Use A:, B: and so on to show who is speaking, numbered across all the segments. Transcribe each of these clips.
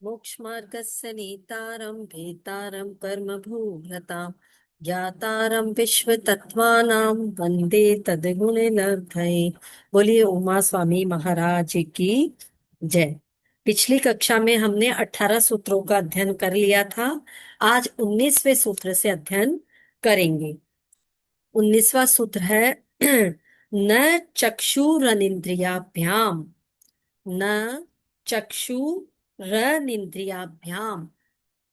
A: मोक्षमार्गस्य नेतारं भेतारं कर्मभूभृतां ज्ञातारं विश्वतत्त्वानां वंदे तद्गुणनिधये। बोलिए उमा स्वामी महाराज की जय। पिछली कक्षा में हमने 18 सूत्रों का अध्ययन कर लिया था। आज 19वें सूत्र से अध्ययन करेंगे। 19वां सूत्र है न चक्षुरनिन्द्रियाभ्याम, न चक्षुरनिन्द्रियाभ्याम।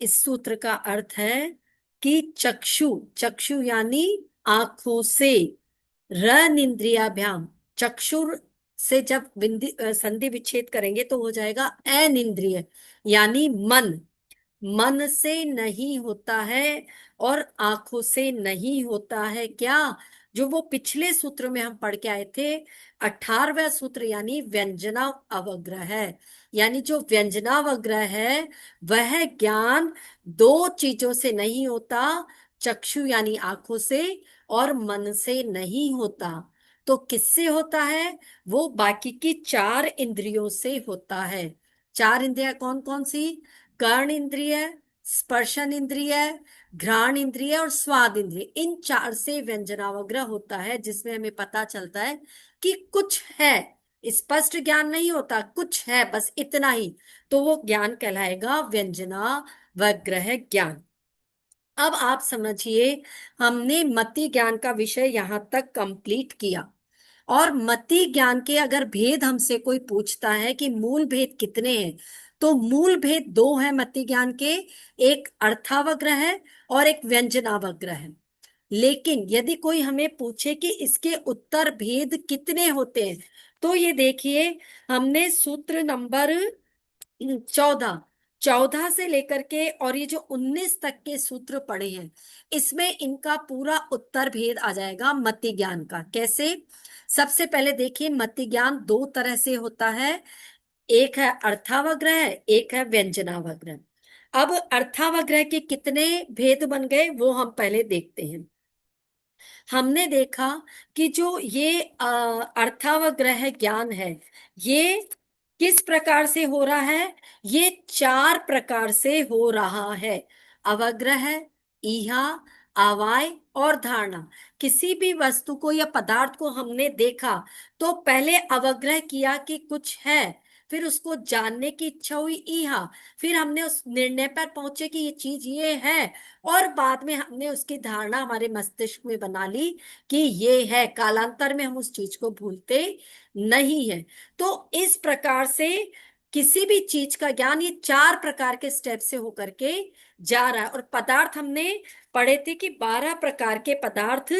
A: इस सूत्र का अर्थ है कि चक्षु, चक्षु यानी आंखों से, रनिंद्रियाभ्याम, चक्षुर से जब संधि विच्छेद करेंगे तो हो जाएगा अनिंद्रिय, यानी मन। मन से नहीं होता है और आंखों से नहीं होता है क्या? जो वो पिछले सूत्र में हम पढ़ के आए थे, 18वां सूत्र, यानी व्यंजना अवग्रह है। यानी जो व्यंजनावग्रह है वह ज्ञान दो चीजों से नहीं होता, चक्षु यानी आंखों से और मन से नहीं होता। तो किससे होता है? वो बाकी की चार इंद्रियों से होता है। चार इंद्रियां कौन कौन सी? कर्ण इंद्रिय, स्पर्शन इंद्रिय, घ्राण इंद्रिय और स्वाद इंद्रिय। इन चार से व्यंजनावग्रह होता है, जिसमें हमें पता चलता है कि कुछ है। स्पष्ट ज्ञान नहीं होता, कुछ है, बस इतना ही। तो वो ज्ञान कहलाएगा व्यंजनावग्रह ज्ञान। अब आप समझिए, हमने मति ज्ञान का विषय यहां तक कंप्लीट किया। और मति ज्ञान के अगर भेद हमसे कोई पूछता है कि मूल भेद कितने हैं, तो मूल भेद दो हैं मति ज्ञान के। एक अर्थावग्रह है और एक व्यंजनावग्रह है। लेकिन यदि कोई हमें पूछे कि इसके उत्तर भेद कितने होते हैं, तो ये देखिए, हमने सूत्र नंबर 14, 14 से लेकर के और ये जो 19 तक के सूत्र पढ़े हैं, इसमें इनका पूरा उत्तर भेद आ जाएगा मति ज्ञान का। कैसे? सबसे पहले देखिए, मति ज्ञान दो तरह से होता है। एक है अर्थावग्रह, एक है व्यंजनावग्रह। अब अर्थावग्रह के कितने भेद बन गए वो हम पहले देखते हैं। हमने देखा कि जो ये अर्थावग्रह ज्ञान है, ये किस प्रकार से हो रहा है? ये चार प्रकार से हो रहा है। अवग्रह, ईहा, आवाय और धारणा। किसी भी वस्तु को या पदार्थ को हमने देखा तो पहले अवग्रह किया कि कुछ है, फिर उसको जानने की इच्छा हुई, ईहा, फिर हमने उस निर्णय पर पहुंचे कि ये चीज ये है, और बाद में हमने उसकी धारणा हमारे मस्तिष्क में बना ली कि ये है। कालांतर में हम उस चीज को भूलते नहीं है। तो इस प्रकार से किसी भी चीज का ज्ञान ये चार प्रकार के स्टेप से होकर के जा रहा है। और पदार्थ हमने पढ़े थे कि 12 प्रकार के पदार्थ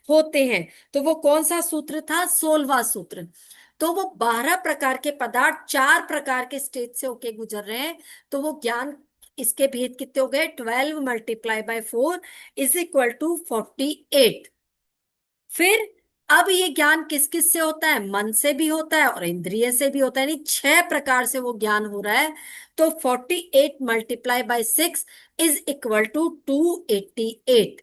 A: होते हैं। तो वो कौन सा सूत्र था? 16वां सूत्र। तो वो 12 प्रकार के पदार्थ चार प्रकार के स्टेज से होके गुजर रहे हैं। तो वो ज्ञान, इसके भेद कितने हो गए? 12 multiply by 4 is equal to 48। फिर अब ये ज्ञान किस किस से होता है? मन से भी होता है और इंद्रिय से भी होता है, यानी छह प्रकार से वो ज्ञान हो रहा है। तो 48 multiply by 6 is equal to 288।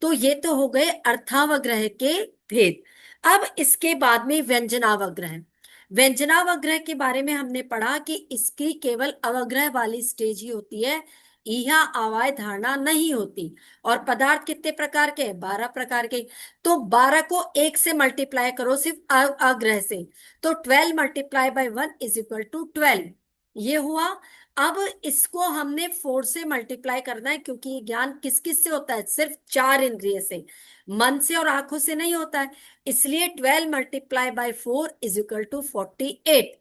A: तो ये तो हो गए अर्थावग्रह के भेद। अब इसके बाद में व्यंजनावग्रह। व्यंजनावग्रह के बारे में हमने पढ़ा कि इसकी केवल अवग्रह वाली स्टेज ही होती है, इहा आवाय धारणा नहीं होती। और पदार्थ कितने प्रकार के हैं? 12 प्रकार के। तो 12 को एक से मल्टीप्लाई करो, सिर्फ अग्रह से, तो 12 multiply by 1 is equal to 12। ये हुआ। अब इसको हमने 4 से मल्टीप्लाई करना है, क्योंकि ये ज्ञान किस किस से होता है? सिर्फ चार इंद्रिय से, मन से और आंखों से नहीं होता है। इसलिए 12 multiply by 4 is equal to 48।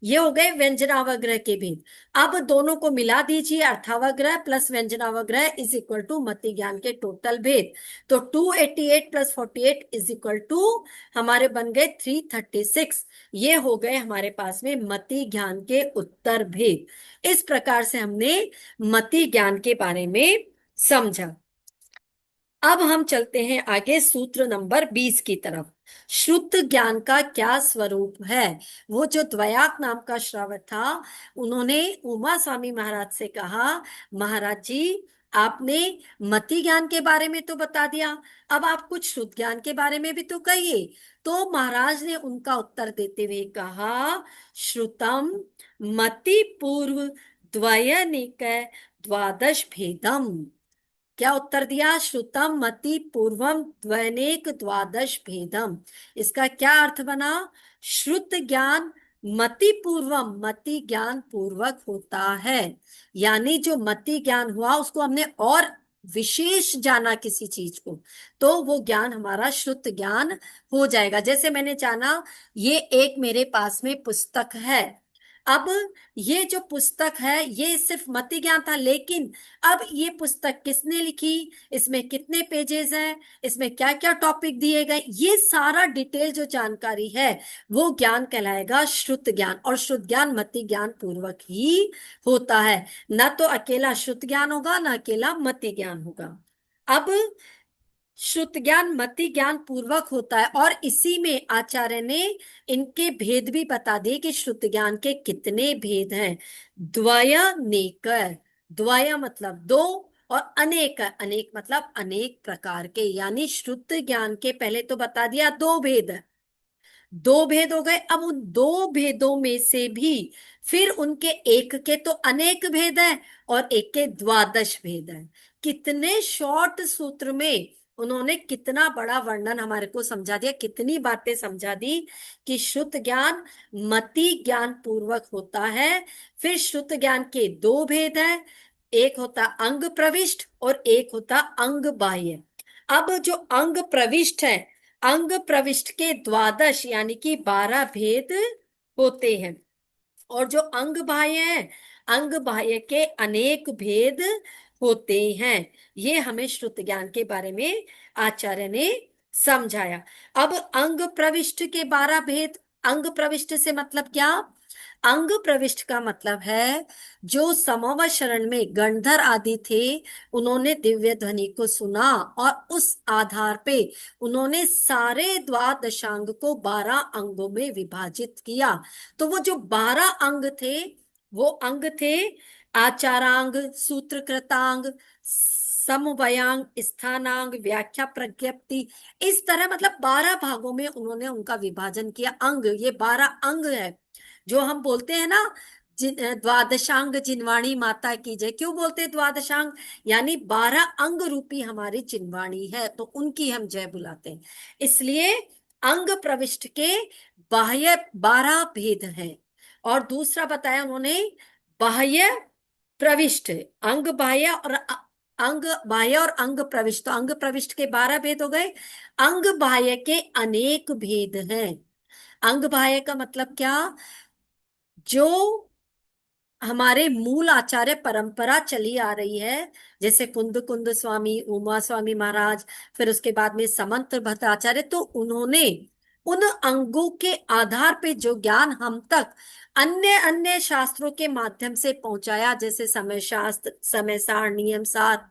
A: ये हो गए व्यंजनावग्रह के भेद। अब दोनों को मिला दीजिए, अर्थावग्रह प्लस व्यंजनावग्रह इज इक्वल टू मति ज्ञान के टोटल भेद। तो 288 प्लस 48 इज इक्वल टू हमारे बन गए 336। ये हो गए हमारे पास में मति ज्ञान के उत्तर भेद। इस प्रकार से हमने मति ज्ञान के बारे में समझा। अब हम चलते हैं आगे सूत्र नंबर 20 की तरफ। शुद्ध ज्ञान का क्या स्वरूप है? वो जो द्वयाक नाम का श्रावक था, उन्होंने उमा स्वामी महाराज से कहा, महाराज जी, आपने मति ज्ञान के बारे में तो बता दिया, अब आप कुछ शुद्ध ज्ञान के बारे में भी तो कहिए। तो महाराज ने उनका उत्तर देते हुए कहा, श्रुतम मति पूर्व द्वयनिक द्वादश भेदम। क्या उत्तर दिया? श्रुतम मति पूर्वम द्वैनेक द्वादश भेदम। इसका क्या अर्थ बना? श्रुत ज्ञान मति पूर्वम, मति ज्ञान पूर्वक होता है। यानी जो मति ज्ञान हुआ उसको हमने और विशेष जाना किसी चीज को, तो वो ज्ञान हमारा श्रुत ज्ञान हो जाएगा। जैसे मैंने जाना ये एक मेरे पास में पुस्तक है। अब ये जो पुस्तक है ये सिर्फ मति ज्ञान था, लेकिन अब ये पुस्तक किसने लिखी, इसमें कितने पेजेस हैं, इसमें क्या क्या टॉपिक दिए गए, ये सारा डिटेल जो जानकारी है वो ज्ञान कहलाएगा श्रुत ज्ञान। और श्रुत ज्ञान मति ज्ञान पूर्वक ही होता है। ना तो अकेला श्रुत ज्ञान होगा, ना अकेला मति ज्ञान होगा। अब श्रुत ज्ञान मति ज्ञान पूर्वक होता है, और इसी में आचार्य ने इनके भेद भी बता दिए कि श्रुत ज्ञान के कितने भेद हैं। द्वय नेक, द्वय मतलब दो, और अनेक, अनेक मतलब अनेक प्रकार के। यानी श्रुत ज्ञान के पहले तो बता दिया दो भेद, दो भेद हो गए। अब उन दो भेदों में से भी फिर उनके एक के तो अनेक भेद हैं और एक के द्वादश भेद हैं। कितने शॉर्ट सूत्र में उन्होंने कितना बड़ा वर्णन हमारे को समझा दिया, कितनी बातें समझा दी कि श्रुत ज्ञान मति ज्ञान पूर्वक होता है। फिर श्रुत ज्ञान के दो भेद हैं, एक होता अंग प्रविष्ट और एक होता अंग बाह्य। अब जो अंग प्रविष्ट है, अंग प्रविष्ट के द्वादश यानी कि 12 भेद होते हैं, और जो अंग बाह्य है, अंग बाह्य के अनेक भेद होते हैं। ये हमें श्रुत ज्ञान के बारे में आचार्य ने समझाया। अब अंग प्रविष्ट के 12 भेद, अंग प्रविष्ट से मतलब क्या? अंग प्रविष्ट का मतलब है जो समवत शरण में गणधर आदि थे, उन्होंने दिव्य ध्वनि को सुना और उस आधार पे उन्होंने सारे द्वादशांग को 12 अंगों में विभाजित किया। तो वो जो 12 अंग थे, वो अंग थे आचारांग, सूत्रकृतांग, समवयांग, स्थानांग, व्याख्या, प्रज्ञप्ति। इस तरह मतलब 12 भागों में उन्होंने उनका विभाजन किया। अंग, ये 12 अंग है जो हम बोलते हैं ना, द्वादशांग जिनवाणी माता की जय। क्यों बोलते हैं द्वादशांग? यानी 12 अंग रूपी हमारी जिनवाणी है, तो उनकी हम जय बुलाते हैं। इसलिए अंग प्रविष्ट के बाह्य 12 भेद हैं। और दूसरा बताया उन्होंने बाह्य प्रविष्ट, अंग बाह्य और अंग बाह्य और अंग प्रविष्ट। तो अंग प्रविष्ट के 12 भेद हो गए। अंग बाह्य के अनेक भेद हैं। अंग बाह्य का मतलब क्या? जो हमारे मूल आचार्य परंपरा चली आ रही है, जैसे कुंद कुंद स्वामी, उमा स्वामी महाराज, फिर उसके बाद में समंत भट्टाचार्य, तो उन्होंने उन अंगों के आधार पे जो ज्ञान हम तक अन्य अन्य शास्त्रों के माध्यम से पहुंचाया, जैसे समय शास्त्र, समय सार, नियम सार,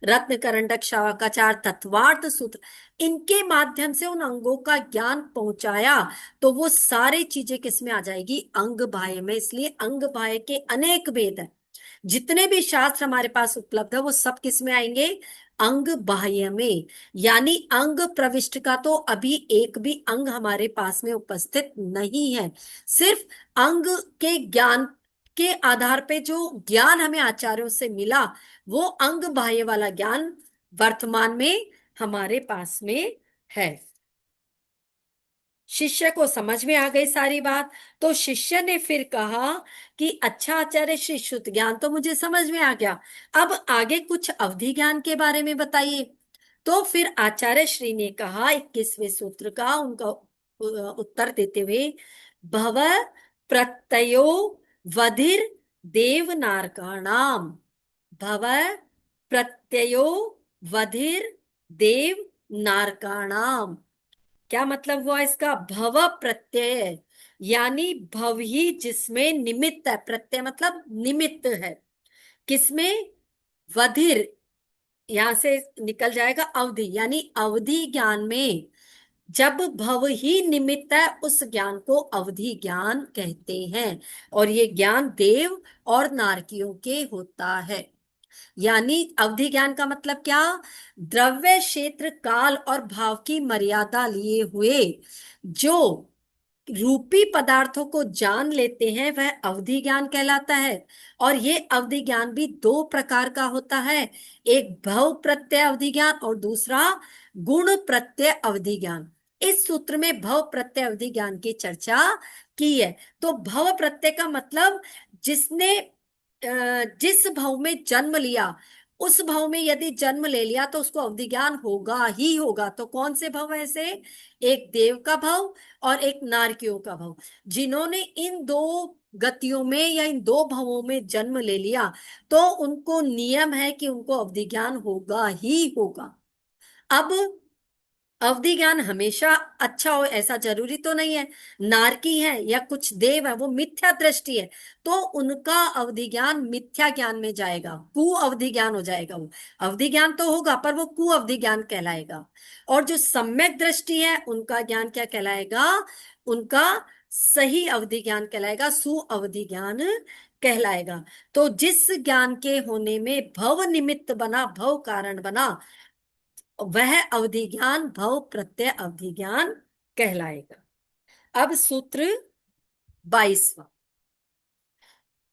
A: रत्न करंडक, शावकाचार, तत्वार्थ सूत्र, इनके माध्यम से उन अंगों का ज्ञान पहुंचाया। तो वो सारी चीजें किस में आ जाएगी? अंग बाह्य में। इसलिए अंग बाह्य के अनेक भेद हैं। जितने भी शास्त्र हमारे पास उपलब्ध है वो सब किस में आएंगे? अंग बाह्य में। यानी अंग प्रविष्ट का तो अभी एक भी अंग हमारे पास में उपस्थित नहीं है। सिर्फ अंग के ज्ञान के आधार पे जो ज्ञान हमें आचार्यों से मिला, वो अंग बाह्य वाला ज्ञान वर्तमान में हमारे पास में है। शिष्य को समझ में आ गई सारी बात। तो शिष्य ने फिर कहा कि अच्छा आचार्य श्री, शुद्ध ज्ञान तो मुझे समझ में आ गया, अब आगे कुछ अवधि ज्ञान के बारे में बताइए। तो फिर आचार्य श्री ने कहा 21वें सूत्र का उनका उत्तर देते हुए, भव प्रत्ययो वधिर देवनारकाणाम, भव प्रत्ययो वधिर देव नारकाणाम। क्या मतलब हुआ इसका? भव प्रत्यय यानी भव ही जिसमें निमित्त है, प्रत्यय मतलब निमित्त है। किसमें? वधिर, यहां से निकल जाएगा अवधि, यानी अवधि ज्ञान में जब भव ही निमित्त है उस ज्ञान को अवधि ज्ञान कहते हैं। और ये ज्ञान देव और नारकियों के होता है। यानी अवधि ज्ञान का मतलब क्या? द्रव्य, क्षेत्र, काल और भाव की मर्यादा लिए हुए जो रूपी पदार्थों को जान लेते हैं वह अवधि ज्ञान कहलाता है। और ये अवधि ज्ञान भी दो प्रकार का होता है, एक भव प्रत्यय अवधि ज्ञान और दूसरा गुण प्रत्यय अवधि ज्ञान। इस सूत्र में भव प्रत्यय अवधि ज्ञान की चर्चा की है। तो भव प्रत्यय का मतलब जिसने जिस भव में जन्म लिया, उस भव में यदि जन्म ले लिया तो उसको अवधि ज्ञान होगा ही होगा। तो कौन से भव है ऐसे? एक देव का भव और एक नारकियों का भव। जिन्होंने इन दो गतियों में या इन दो भवों में जन्म ले लिया तो उनको नियम है कि उनको अवधि ज्ञान होगा ही होगा। अब अवधि ज्ञान हमेशा अच्छा हो ऐसा जरूरी तो नहीं है। नारकी है या कुछ देव है वो मिथ्या दृष्टि है, तो उनका अवधि ज्ञान मिथ्या ज्ञान में जाएगा, कु अवधि ज्ञान हो जाएगा। वो अवधि ज्ञान तो होगा पर वो कु अवधि ज्ञान कहलाएगा। और जो सम्यक दृष्टि है उनका ज्ञान क्या कहलाएगा? उनका सही अवधि ज्ञान कहलाएगा, सु अवधि ज्ञान कहलाएगा। तो जिस ज्ञान के होने में भव निमित्त बना, भव कारण बना, वह अवधि ज्ञान भव प्रत्यय अवधि ज्ञान कहलाएगा। अब सूत्र 22वां।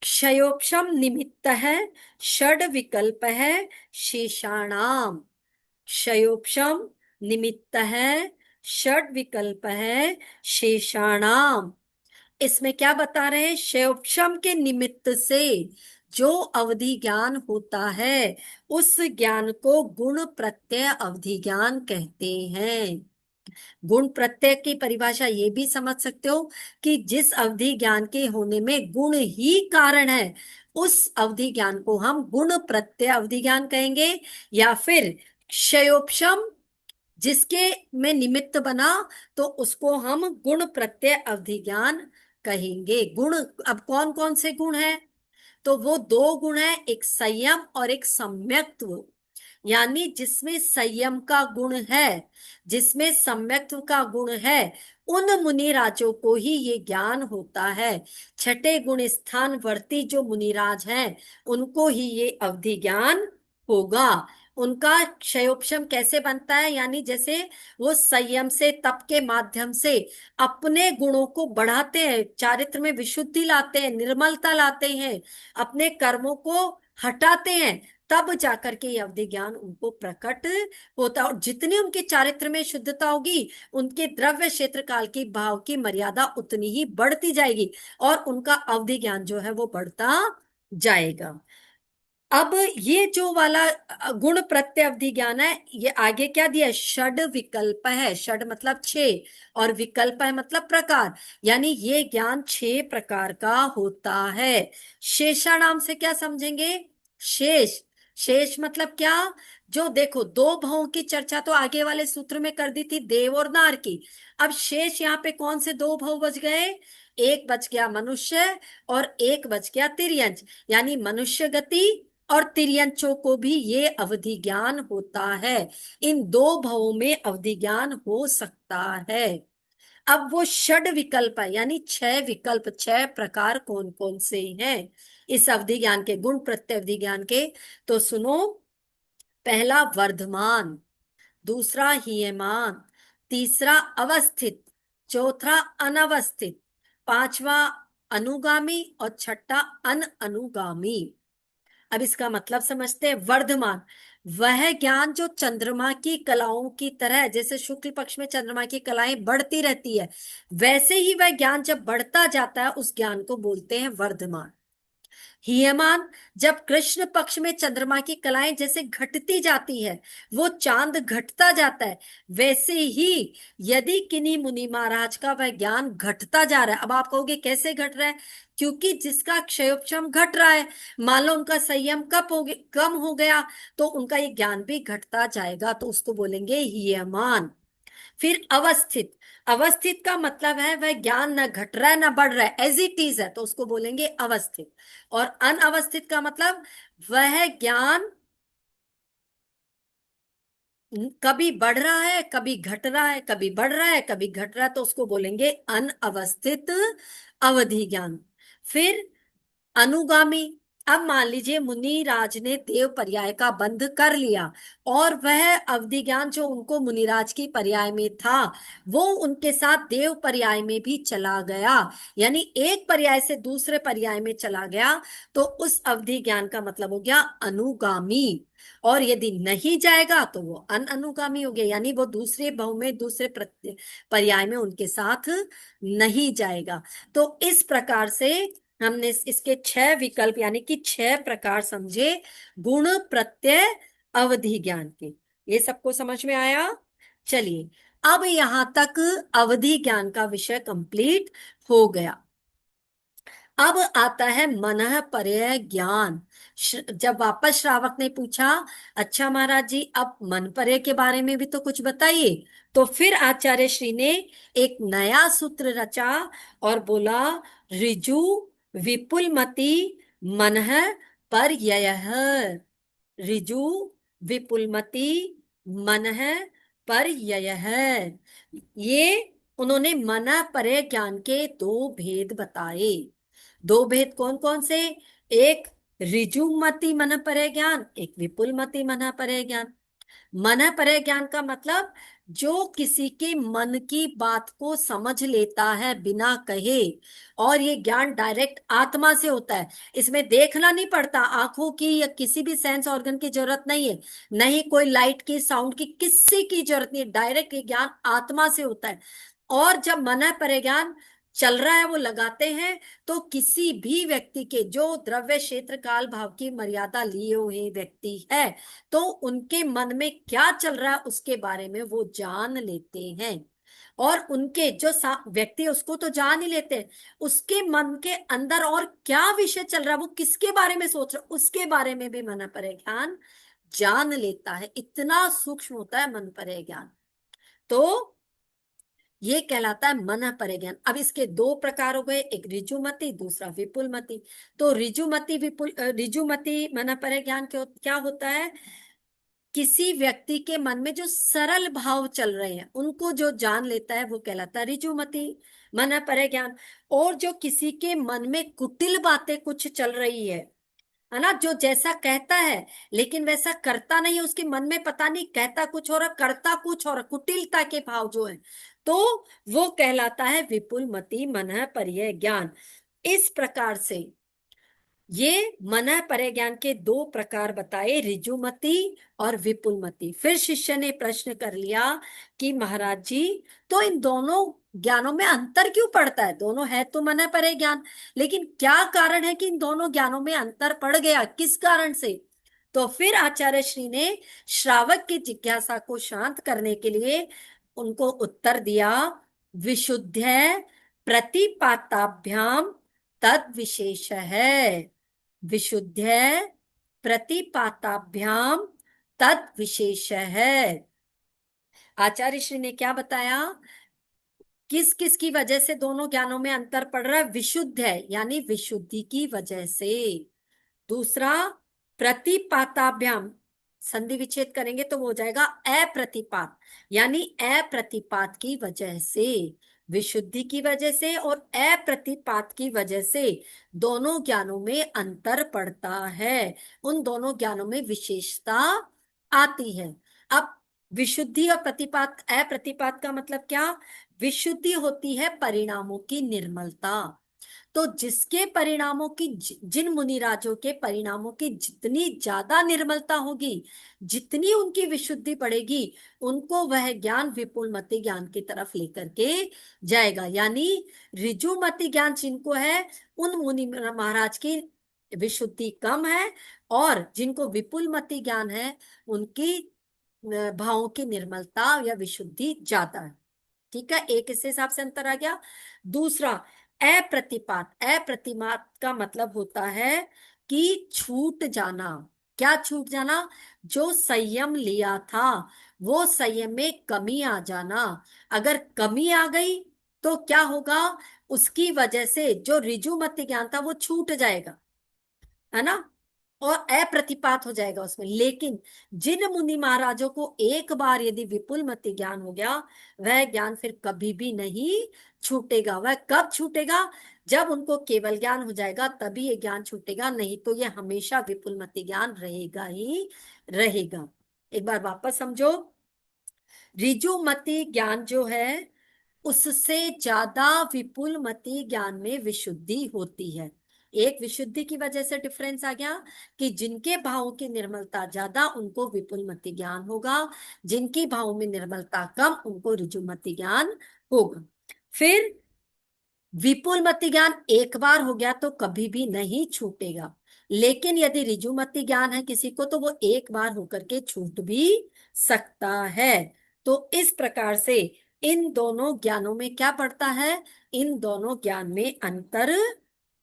A: क्षयोक्षम निमित्त है, षड विकल्प है शेषाणाम। क्षयोक्षम निमित्त है, षड विकल्प है शेषाणाम। इसमें क्या बता रहे हैं? क्षयोक्षम के निमित्त से जो अवधि ज्ञान होता है उस ज्ञान को गुण प्रत्यय अवधि ज्ञान कहते हैं। गुण प्रत्यय की परिभाषा ये भी समझ सकते हो कि जिस अवधि ज्ञान के होने में गुण ही कारण है उस अवधि ज्ञान को हम गुण प्रत्यय अवधि ज्ञान कहेंगे। या फिर क्षयोपशम जिसके में निमित्त बना तो उसको हम गुण प्रत्यय अवधि ज्ञान कहेंगे। गुण, अब कौन कौन से गुण हैं? तो वो दो गुण है, एक संयम और एक सम्यक्त्व। यानी जिसमें संयम का गुण है, जिसमें सम्यक्त्व का गुण है, उन मुनिराजों को ही ये ज्ञान होता है। छठे गुण स्थान वर्ती जो मुनिराज हैं उनको ही ये अवधि ज्ञान होगा। उनका क्षयोपशम कैसे बनता है? यानी जैसे वो संयम से, तप के माध्यम से अपने गुणों को बढ़ाते हैं, चारित्र में विशुद्धि लाते हैं, निर्मलता लाते हैं, अपने कर्मों को हटाते हैं, तब जाकर के ये अवधि ज्ञान उनको प्रकट होता है। और जितनी उनके चारित्र में शुद्धता होगी उनके द्रव्य क्षेत्र काल की भाव की मर्यादा उतनी ही बढ़ती जाएगी और उनका अवधि ज्ञान जो है वो बढ़ता जाएगा। अब ये जो वाला गुण प्रत्यय अवधि ज्ञान है, ये आगे क्या दिया है? षड विकल्प है। षड मतलब छह और विकल्प है मतलब प्रकार। यानी ये ज्ञान छह प्रकार का होता है। शेषा नाम से क्या समझेंगे? शेष, शेष मतलब क्या? जो देखो दो भवों की चर्चा तो आगे वाले सूत्र में कर दी थी, देव और नार की। अब शेष यहाँ पे कौन से दो भव बच गए? एक बच गया मनुष्य और एक बच गया तिर्यंच। यानी मनुष्य गति और तिर्यंचों को भी ये अवधि ज्ञान होता है। इन दो भवों में अवधि ज्ञान हो सकता है। अब वो षड विकल्प है, यानी छह विकल्प, छह प्रकार कौन कौन से हैं इस अवधि ज्ञान के, गुण प्रत्यय अवधि ज्ञान के? तो सुनो, पहला वर्धमान, दूसरा हीयमान, तीसरा अवस्थित, चौथा अनवस्थित, पांचवा अनुगामी और छठा अन अनुगामी। अब इसका मतलब समझते हैं। वर्धमान वह ज्ञान जो चंद्रमा की कलाओं की तरह है, जैसे शुक्ल पक्ष में चंद्रमा की कलाएं बढ़ती रहती है, वैसे ही वह ज्ञान जब बढ़ता जाता है उस ज्ञान को बोलते हैं वर्धमान। हीयमान जब कृष्ण पक्ष में चंद्रमा की कलाएं जैसे घटती जाती है, वो चांद घटता जाता है, वैसे ही यदि किन्हीं मुनि महाराज का वह ज्ञान घटता जा रहा है। अब आप कहोगे कैसे घट रहा है? क्योंकि जिसका क्षयोपशम घट रहा है, मान लो उनका संयम कम हो गया तो उनका ये ज्ञान भी घटता जाएगा, तो उसको बोलेंगे हीयमान। फिर अवस्थित, अवस्थित का मतलब है वह ज्ञान न घट रहा है न बढ़ रहा है, एज इट इज है, तो उसको बोलेंगे अवस्थित। और अनवस्थित का मतलब वह ज्ञान कभी बढ़ रहा है, कभी घट रहा है, कभी बढ़ रहा है, कभी घट रहा है, तो उसको बोलेंगे अनअवस्थित अवधि ज्ञान। फिर अनुगामी, अब मान लीजिए मुनि राज ने देव पर्याय का बंध कर लिया, और वह अवधि ज्ञान जो उनको मुनिराज की पर्याय में था वो उनके साथ देव पर्याय में भी चला गया, यानी एक पर्याय से दूसरे पर्याय में चला गया, तो उस अवधि ज्ञान का मतलब हो गया अनुगामी। और यदि नहीं जाएगा तो वो अनुगामी हो गया, यानी वो दूसरे भाव में दूसरे पर्याय में उनके साथ नहीं जाएगा। तो इस प्रकार से हमने इसके 6 विकल्प यानी कि 6 प्रकार समझे गुण प्रत्यय अवधि ज्ञान के। ये सबको समझ में आया? चलिए, अब यहां तक अवधि ज्ञान का विषय कंप्लीट हो गया। अब आता है मनः पर्यय ज्ञान। जब वापस श्रावक ने पूछा, अच्छा महाराज जी अब मन पर्यय के बारे में भी तो कुछ बताइए, तो फिर आचार्य श्री ने एक नया सूत्र रचा और बोला, ऋजु विपुलमति मनः पर्ययः। ऋजु विपुलमति मनः पर्ययः। ये उन्होंने मनः पर्यय ज्ञान के 2 भेद बताए। 2 भेद कौन कौन से? एक ऋजुमति मन परय ज्ञान, एक विपुलमति मन परय ज्ञान। मन परय ज्ञान का मतलब जो किसी के मन की बात को समझ लेता है बिना कहे, और ये ज्ञान डायरेक्ट आत्मा से होता है। इसमें देखना नहीं पड़ता, आंखों की या किसी भी सेंस ऑर्गन की जरूरत नहीं है, नहीं कोई लाइट की, साउंड की, किसी की जरूरत नहीं है, डायरेक्ट ये ज्ञान आत्मा से होता है। और जब मन परय ज्ञान चल रहा है, वो लगाते हैं, तो किसी भी व्यक्ति के जो द्रव्य क्षेत्र काल भाव की मर्यादा लिए हुए व्यक्ति है, तो उनके मन में क्या चल रहा है उसके बारे में वो जान लेते हैं। और उनके जो व्यक्ति उसको तो जान ही लेते हैं, उसके मन के अंदर और क्या विषय चल रहा है, वो किसके बारे में सोच रहा है, उसके बारे में भी मन पर ज्ञान जान लेता है। इतना सूक्ष्म होता है मन पर ज्ञान। तो ये कहलाता है मन पर ज्ञान। अब इसके 2 प्रकार हो गए, एक ऋजुमति, दूसरा विपुलमति। तो ऋजुमति मन पर ज्ञान क्या होता है? किसी व्यक्ति के मन में जो सरल भाव चल रहे हैं उनको जो जान लेता है वो कहलाता है ऋजुमति मन पर ज्ञान। और जो किसी के मन में कुटिल बातें कुछ चल रही है ना, जो जैसा कहता है लेकिन वैसा करता नहीं है, उसके मन में पता नहीं कहता कुछ और करता कुछ और, कुटिलता के भाव जो है, तो वो कहलाता है विपुलमति मन पर्यय ज्ञान। इस प्रकार से ये मन पर्यय ज्ञान के 2 प्रकार बताए, ऋजुमति और विपुलमति। फिर शिष्य ने प्रश्न कर लिया कि महाराज जी, तो इन दोनों ज्ञानों में अंतर क्यों पड़ता है? दोनों है तो मन पर्यय ज्ञान, लेकिन क्या कारण है कि इन दोनों ज्ञानों में अंतर पड़ गया, किस कारण से? तो फिर आचार्य श्री ने श्रावक की जिज्ञासा को शांत करने के लिए उनको उत्तर दिया, विशुद्ध प्रतिपाताभ्याम तद विशेष है। विशुद्ध प्रतिपाताभ्याम तद विशेष है। आचार्य श्री ने क्या बताया? किस किस की वजह से दोनों ज्ञानों में अंतर पड़ रहा है? विशुद्ध है यानी विशुद्धि की वजह से। दूसरा प्रतिपाताभ्याम, संधि विच्छेद करेंगे तो वो हो जाएगा अप्रतिपात, यानी अप्रतिपात की वजह से, विशुद्धि की वजह से और अप्रतिपात की वजह से दोनों ज्ञानों में अंतर पड़ता है। उन दोनों ज्ञानों में विशेषता आती है। अब विशुद्धि और प्रतिपात, अप्रतिपात का मतलब क्या? विशुद्धि होती है परिणामों की निर्मलता। तो जिसके परिणामों की, जिन मुनिराजों के परिणामों की जितनी ज्यादा निर्मलता होगी, जितनी उनकी विशुद्धि बढ़ेगी, उनको वह ज्ञान विपुलमति ज्ञान की तरफ लेकर के जाएगा। यानी ऋजुमति ज्ञान जिनको है, उन मुनि महाराज की विशुद्धि कम है, और जिनको विपुलमति ज्ञान है उनकी भावों की निर्मलता या विशुद्धि ज्यादा है। ठीक है, एक इस हिसाब से अंतर आ गया। दूसरा अप्रतिपात, अप्रतिमात का मतलब होता है कि छूट जाना। क्या छूट जाना? जो संयम लिया था वो संयम में कमी आ जाना। अगर कमी आ गई तो क्या होगा? उसकी वजह से जो ऋजुमति ज्ञान था वो छूट जाएगा, है ना, और अप्रतिपात हो जाएगा उसमें। लेकिन जिन मुनि महाराजों को एक बार यदि विपुल मति ज्ञान हो गया, वह ज्ञान फिर कभी भी नहीं छूटेगा। वह कब छूटेगा? जब उनको केवल ज्ञान हो जाएगा तभी ये ज्ञान छूटेगा, नहीं तो ये हमेशा विपुलमति ज्ञान रहेगा ही रहेगा। एक बार वापस समझो। ऋजुमति ज्ञान जो है उससे ज्यादा विपुलमति ज्ञान में विशुद्धि होती है। एक विशुद्धि की वजह से डिफरेंस आ गया कि जिनके भावों की निर्मलता ज्यादा उनको विपुलमति ज्ञान होगा, जिनकी भावों में निर्मलता कम उनको ऋजुमति ज्ञान होगा। फिर विपुलमति ज्ञान एक बार हो गया तो कभी भी नहीं छूटेगा, लेकिन यदि ऋजुमति ज्ञान है किसी को तो वो एक बार होकर के छूट भी सकता है। तो इस प्रकार से इन दोनों ज्ञानों में क्या पड़ता है, इन दोनों ज्ञान में अंतर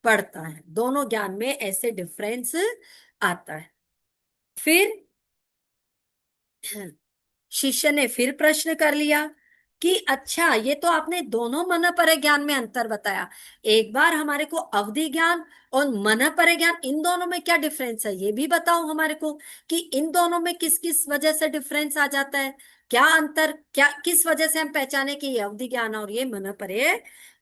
A: पड़ता है, दोनों ज्ञान में ऐसे डिफरेंस आता है। फिर शिष्य ने फिर प्रश्न कर लिया कि अच्छा ये तो आपने दोनों मन पर ज्ञान में अंतर बताया, एक बार हमारे को अवधि ज्ञान और मन पर ज्ञान इन दोनों में क्या डिफरेंस है ये भी बताओ हमारे को, कि इन दोनों में किस किस वजह से डिफरेंस आ जाता है, क्या अंतर, क्या किस वजह से हम पहचाने कि ये अवधि ज्ञान और ये मन परे